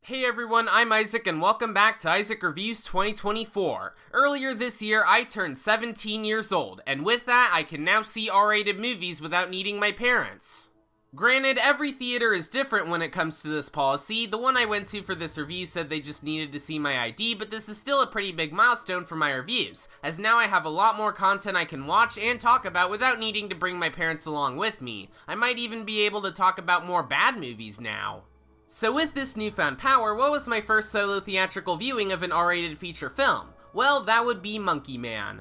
Hey everyone, I'm Isaac and welcome back to Isaac Reviews 2024. Earlier this year, I turned 17 years old, and with that, I can now see R-rated movies without needing my parents. Granted, every theater is different when it comes to this policy. The one I went to for this review said they just needed to see my ID, but this is still a pretty big milestone for my reviews, as now I have a lot more content I can watch and talk about without needing to bring my parents along with me. I might even be able to talk about more bad movies now. So with this newfound power, what was my first solo theatrical viewing of an R-rated feature film? Well, that would be Monke.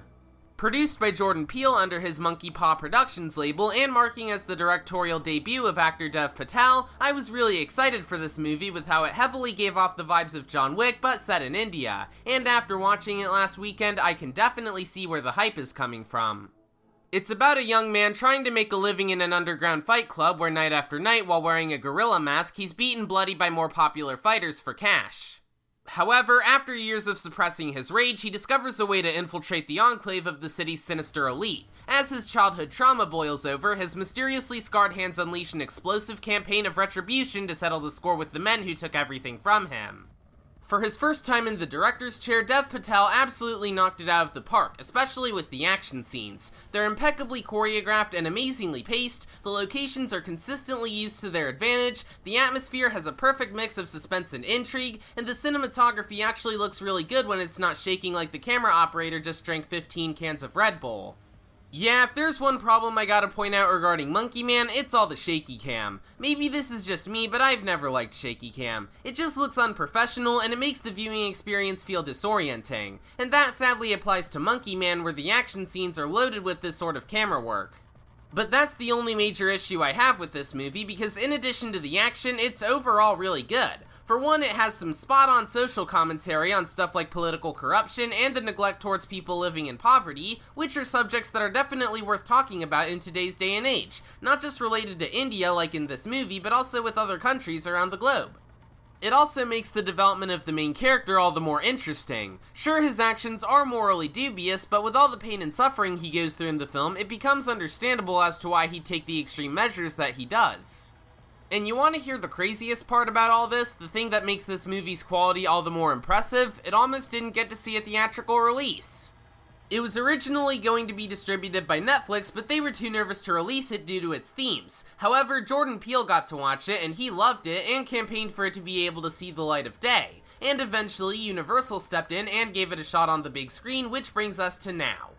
Produced by Jordan Peele under his Monkey Paw Productions label and marking as the directorial debut of actor Dev Patel, I was really excited for this movie with how it heavily gave off the vibes of John Wick but set in India, and after watching it last weekend, I can definitely see where the hype is coming from. It's about a young man trying to make a living in an underground fight club where night after night, while wearing a gorilla mask, he's beaten bloody by more popular fighters for cash. However, after years of suppressing his rage, he discovers a way to infiltrate the enclave of the city's sinister elite. As his childhood trauma boils over, his mysteriously scarred hands unleash an explosive campaign of retribution to settle the score with the men who took everything from him. For his first time in the director's chair, Dev Patel absolutely knocked it out of the park, especially with the action scenes. They're impeccably choreographed and amazingly paced, the locations are consistently used to their advantage, the atmosphere has a perfect mix of suspense and intrigue, and the cinematography actually looks really good when it's not shaking like the camera operator just drank 15 cans of Red Bull. Yeah, if there's one problem I gotta point out regarding Monkey Man, it's all the shaky cam. Maybe this is just me, but I've never liked shaky cam. It just looks unprofessional, and it makes the viewing experience feel disorienting. And that sadly applies to Monkey Man, where the action scenes are loaded with this sort of camera work. But that's the only major issue I have with this movie, because in addition to the action, it's overall really good. For one, it has some spot-on social commentary on stuff like political corruption and the neglect towards people living in poverty, which are subjects that are definitely worth talking about in today's day and age, not just related to India like in this movie, but also with other countries around the globe. It also makes the development of the main character all the more interesting. Sure, his actions are morally dubious, but with all the pain and suffering he goes through in the film, it becomes understandable as to why he'd take the extreme measures that he does. And you want to hear the craziest part about all this? The thing that makes this movie's quality all the more impressive? It almost didn't get to see a theatrical release. It was originally going to be distributed by Netflix, but they were too nervous to release it due to its themes. However, Jordan Peele got to watch it, and he loved it, and campaigned for it to be able to see the light of day. And eventually, Universal stepped in and gave it a shot on the big screen, which brings us to now.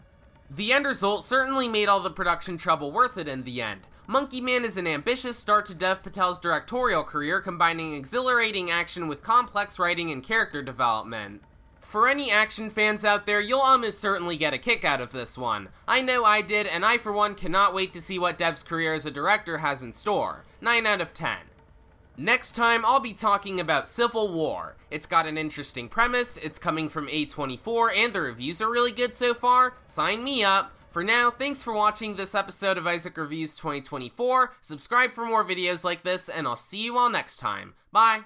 The end result certainly made all the production trouble worth it in the end. Monkey Man is an ambitious start to Dev Patel's directorial career, combining exhilarating action with complex writing and character development. For any action fans out there, you'll almost certainly get a kick out of this one. I know I did, and I for one cannot wait to see what Dev's career as a director has in store. 9 out of 10. Next time, I'll be talking about Civil War. It's got an interesting premise, it's coming from A24, and the reviews are really good so far. Sign me up. For now, thanks for watching this episode of Isaac Reviews 2024, subscribe for more videos like this, and I'll see you all next time. Bye!